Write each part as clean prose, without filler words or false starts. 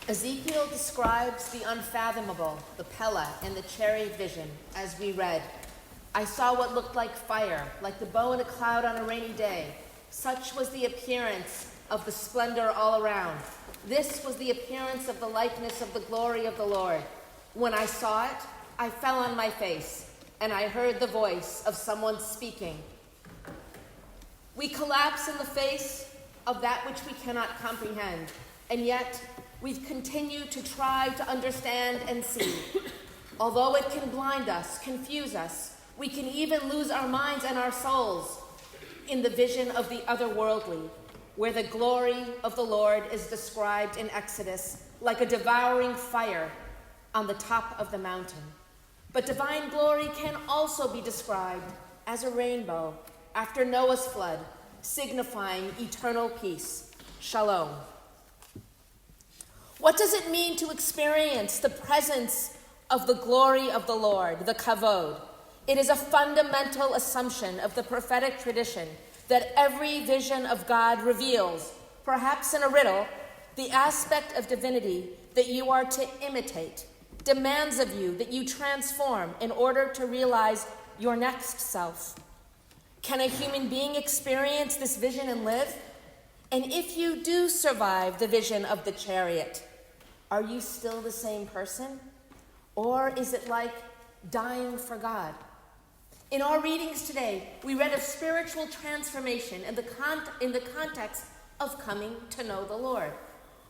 Ezekiel describes the unfathomable, the Pella, in the chariot vision, as we read. I saw what looked like fire, like the bow in a cloud on a rainy day. Such was the appearance of the splendor all around. This was the appearance of the likeness of the glory of the Lord. When I saw it, I fell on my face, and I heard the voice of someone speaking. We collapse in the face of that which we cannot comprehend, and yet we continue to try to understand and see. Although it can blind us, confuse us, we can even lose our minds and our souls in the vision of the otherworldly, where the glory of the Lord is described in Exodus like a devouring fire on the top of the mountain. But divine glory can also be described as a rainbow after Noah's flood, signifying eternal peace. Shalom. What does it mean to experience the presence of the glory of the Lord, the kavod? It is a fundamental assumption of the prophetic tradition that every vision of God reveals, perhaps in a riddle, the aspect of divinity that you are to imitate, demands of you that you transform in order to realize your next self. Can a human being experience this vision and live? And if you do survive the vision of the chariot, are you still the same person? Or is it like dying for God? In our readings today, we read of spiritual transformation in the context of coming to know the Lord.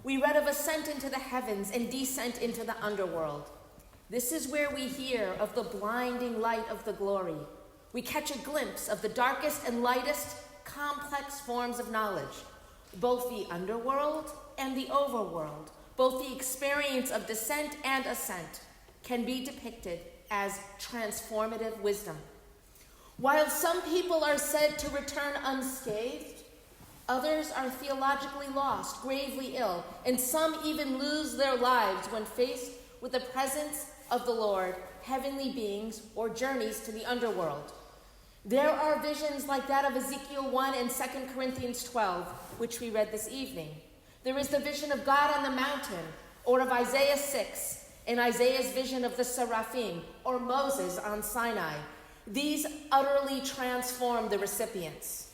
We read of ascent into the heavens and descent into the underworld. This is where we hear of the blinding light of the glory. We catch a glimpse of the darkest and lightest complex forms of knowledge, both the underworld and the overworld. Both the experience of descent and ascent can be depicted as transformative wisdom. While some people are said to return unscathed, others are theologically lost, gravely ill, and some even lose their lives when faced with the presence of the Lord, heavenly beings, or journeys to the underworld. There are visions like that of Ezekiel 1 and 2 Corinthians 12, which we read this evening. There is the vision of God on the mountain, or of Isaiah 6, and Isaiah's vision of the seraphim, or Moses on Sinai. These utterly transform the recipients.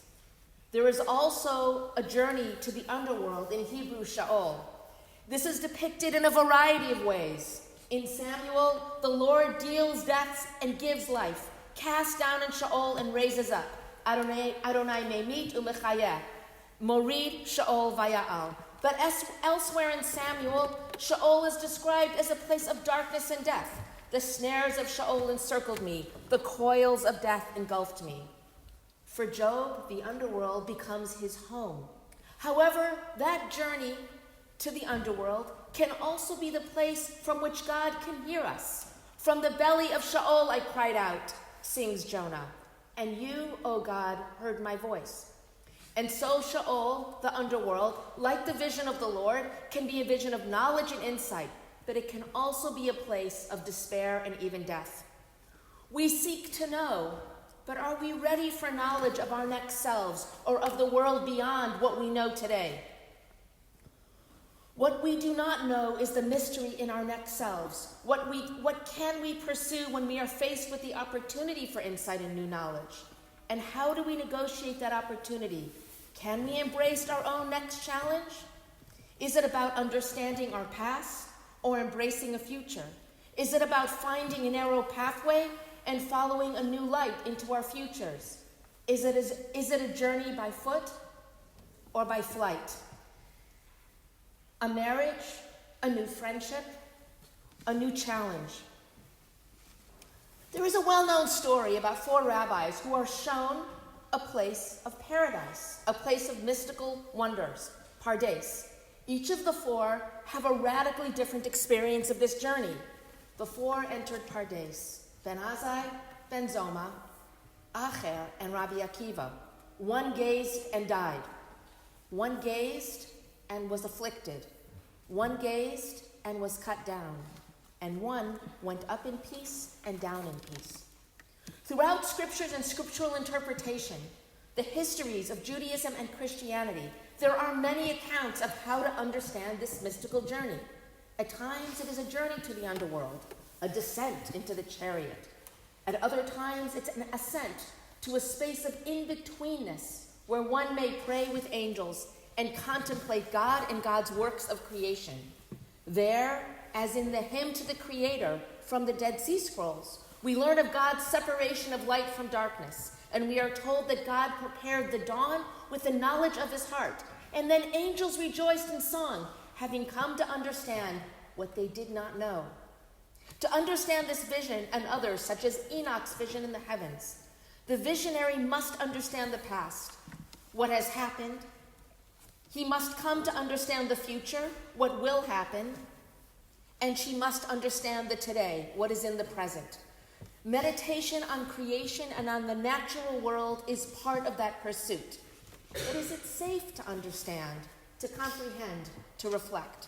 There is also a journey to the underworld, in Hebrew, Sheol. This is depicted in a variety of ways. In Samuel, the Lord deals deaths and gives life, casts down in Sheol and raises up. Adonai memit umechayeh, morid Sheol vaya'al. But elsewhere in Samuel, Sheol is described as a place of darkness and death. The snares of Sheol encircled me. The coils of death engulfed me. For Job, the underworld becomes his home. However, that journey to the underworld can also be the place from which God can hear us. From the belly of Sheol I cried out, sings Jonah, and you, O God, heard my voice. And so Sheol, the underworld, like the vision of the Lord, can be a vision of knowledge and insight, but it can also be a place of despair and even death. We seek to know, but are we ready for knowledge of our next selves or of the world beyond what we know today? What we do not know is the mystery in our next selves. What can we pursue when we are faced with the opportunity for insight and new knowledge? And how do we negotiate that opportunity? Can we embrace our own next challenge? Is it about understanding our past or embracing a future? Is it about finding a narrow pathway and following a new light into our futures? Is it a journey by foot or by flight? A marriage, a new friendship, a new challenge. There is a well-known story about 4 rabbis who are shown a place of paradise, a place of mystical wonders, Pardes. Each of the 4 have a radically different experience of this journey. The 4 entered Pardes, Ben Azai, Ben Zoma, Acher, and Rabbi Akiva. One gazed and died. One gazed and was afflicted. One gazed and was cut down. And one went up in peace and down in peace. Throughout scriptures and scriptural interpretation, the histories of Judaism and Christianity, there are many accounts of how to understand this mystical journey. At times it is a journey to the underworld, a descent into the chariot. At other times it's an ascent to a space of in-betweenness where one may pray with angels and contemplate God and God's works of creation. There, as in the hymn to the Creator from the Dead Sea Scrolls, we learn of God's separation of light from darkness, and we are told that God prepared the dawn with the knowledge of his heart, and then angels rejoiced in song, having come to understand what they did not know. To understand this vision and others, such as Enoch's vision in the heavens, the visionary must understand the past, what has happened. He must come to understand the future, what will happen, and she must understand the today, what is in the present. Meditation on creation and on the natural world is part of that pursuit. But is it safe to understand, to comprehend, to reflect?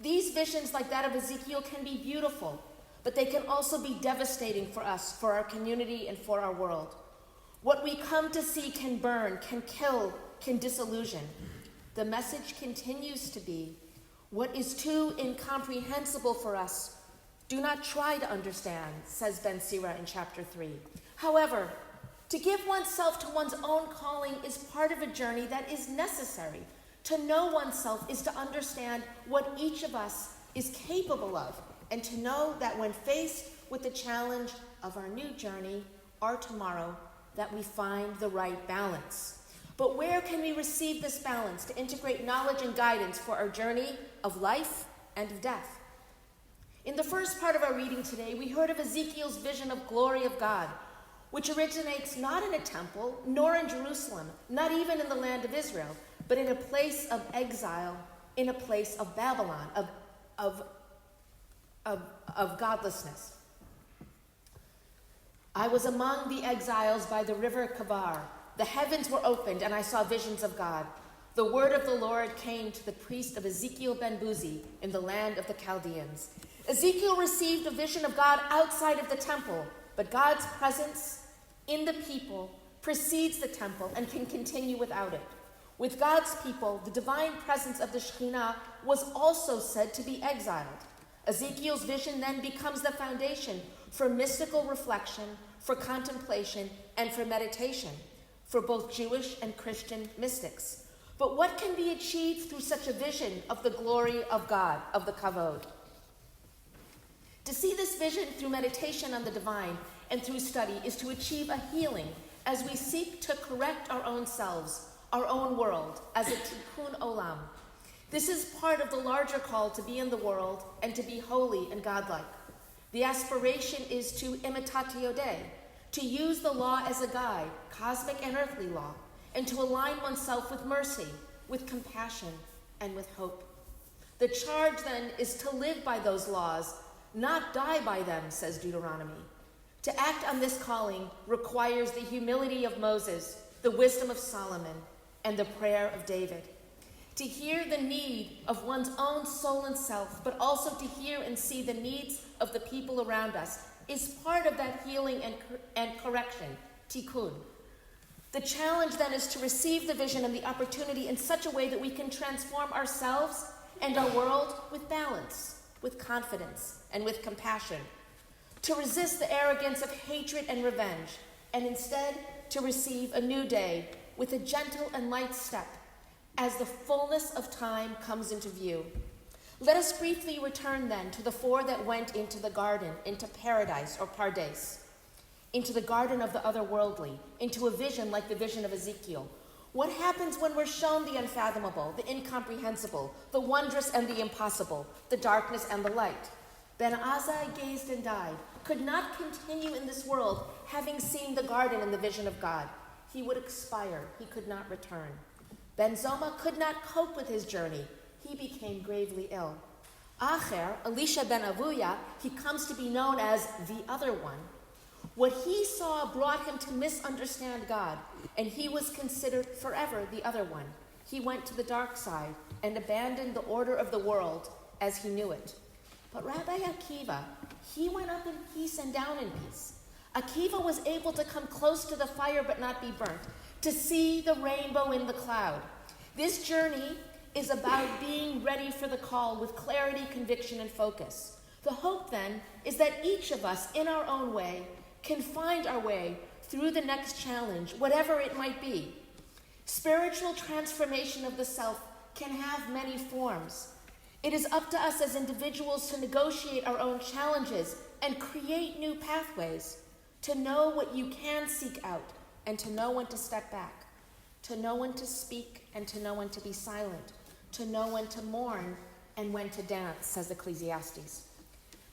These visions, like that of Ezekiel, can be beautiful, but they can also be devastating for us, for our community, and for our world. What we come to see can burn, can kill, can disillusion. The message continues to be, what is too incomprehensible for us, do not try to understand, says Ben Sira in chapter 3. However, to give oneself to one's own calling is part of a journey that is necessary. To know oneself is to understand what each of us is capable of, and to know that when faced with the challenge of our new journey, our tomorrow, that we find the right balance. But where can we receive this balance to integrate knowledge and guidance for our journey of life and of death? In the first part of our reading today, we heard of Ezekiel's vision of glory of God, which originates not in a temple, nor in Jerusalem, not even in the land of Israel, but in a place of exile, in a place of Babylon, of godlessness. I was among the exiles by the river Kavar. The heavens were opened, and I saw visions of God. The word of the Lord came to the priest of Ezekiel ben Buzi in the land of the Chaldeans. Ezekiel received a vision of God outside of the temple, but God's presence in the people precedes the temple and can continue without it. With God's people, the divine presence of the Shekhinah was also said to be exiled. Ezekiel's vision then becomes the foundation for mystical reflection, for contemplation, and for meditation, for both Jewish and Christian mystics. But what can be achieved through such a vision of the glory of God, of the kavod? To see this vision through meditation on the divine and through study is to achieve a healing as we seek to correct our own selves, our own world, as a tikkun olam. This is part of the larger call to be in the world and to be holy and godlike. The aspiration is to imitatio Dei, to use the law as a guide, cosmic and earthly law, and to align oneself with mercy, with compassion, and with hope. The charge then is to live by those laws, not die by them, says Deuteronomy. To act on this calling requires the humility of Moses, the wisdom of Solomon, and the prayer of David. To hear the need of one's own soul and self, but also to hear and see the needs of the people around us is part of that healing and correction, tikkun. The challenge then is to receive the vision and the opportunity in such a way that we can transform ourselves and our world with balance, with confidence, and with compassion. To resist the arrogance of hatred and revenge, and instead to receive a new day with a gentle and light step as the fullness of time comes into view. Let us briefly return then to the four that went into the garden, into paradise or pardes, into the garden of the otherworldly, into a vision like the vision of Ezekiel. What happens when we're shown the unfathomable, the incomprehensible, the wondrous and the impossible, the darkness and the light? Ben Azai gazed and died, could not continue in this world, having seen the garden in the vision of God. He would expire, he could not return. Ben Zoma could not cope with his journey. He became gravely ill. Acher, Elisha ben Avuya, he comes to be known as the other one. What he saw brought him to misunderstand God, and he was considered forever the other one. He went to the dark side and abandoned the order of the world as he knew it. But Rabbi Akiva, he went up in peace and down in peace. Akiva was able to come close to the fire but not be burnt, to see the rainbow in the cloud. This journey is about being ready for the call with clarity, conviction, and focus. The hope then is that each of us, in our own way, can find our way through the next challenge, whatever it might be. Spiritual transformation of the self can have many forms. It is up to us as individuals to negotiate our own challenges and create new pathways, to know what you can seek out and to know when to step back, to know when to speak and to know when to be silent, to know when to mourn and when to dance, says Ecclesiastes.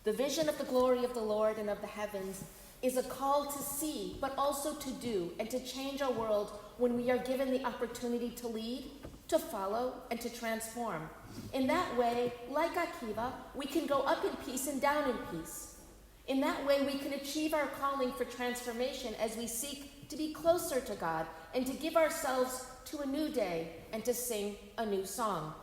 The vision of the glory of the Lord and of the heavens is a call to see, but also to do and to change our world when we are given the opportunity to lead, to follow, and to transform. In that way, like Akiva, we can go up in peace and down in peace. In that way, we can achieve our calling for transformation as we seek to be closer to God and to give ourselves to a new day and to sing a new song.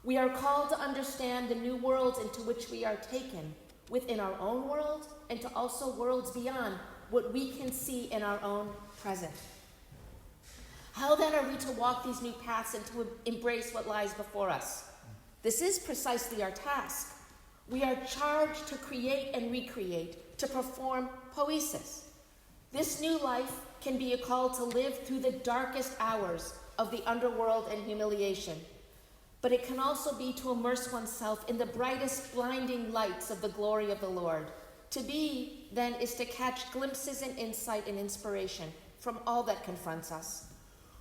We are called to understand the new worlds into which we are taken, within our own world and to also worlds beyond what we can see in our own present. How then are we to walk these new paths and to embrace what lies before us? This is precisely our task. We are charged to create and recreate, to perform poesis. This new life can be a call to live through the darkest hours of the underworld and humiliation, but it can also be to immerse oneself in the brightest, blinding lights of the glory of the Lord. To be, then, is to catch glimpses and insight and inspiration from all that confronts us.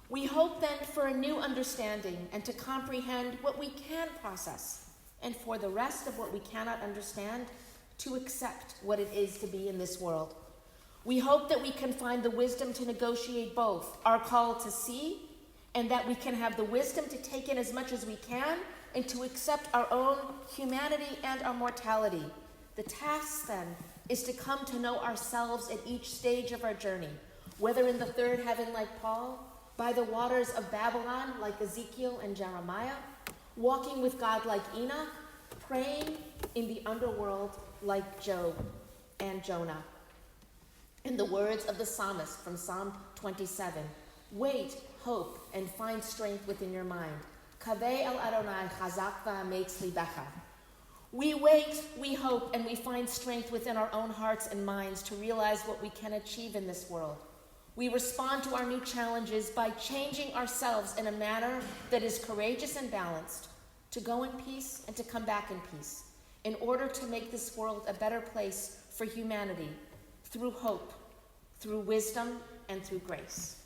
We hope, then, for a new understanding and to comprehend what we can process, and for the rest of what we cannot understand, to accept what it is to be in this world. We hope that we can find the wisdom to negotiate both our call to see, and that we can have the wisdom to take in as much as we can and to accept our own humanity and our mortality. The task, then, is to come to know ourselves at each stage of our journey, whether in the third heaven like Paul, by the waters of Babylon like Ezekiel and Jeremiah, walking with God like Enoch, praying in the underworld like Job and Jonah. In the words of the psalmist from Psalm 27, wait, hope, and find strength within your mind. Kaveh el Adonai chazak va'ametz libecha. We wait, we hope, and we find strength within our own hearts and minds to realize what we can achieve in this world. We respond to our new challenges by changing ourselves in a manner that is courageous and balanced, to go in peace and to come back in peace, in order to make this world a better place for humanity, through hope, through wisdom, and through grace.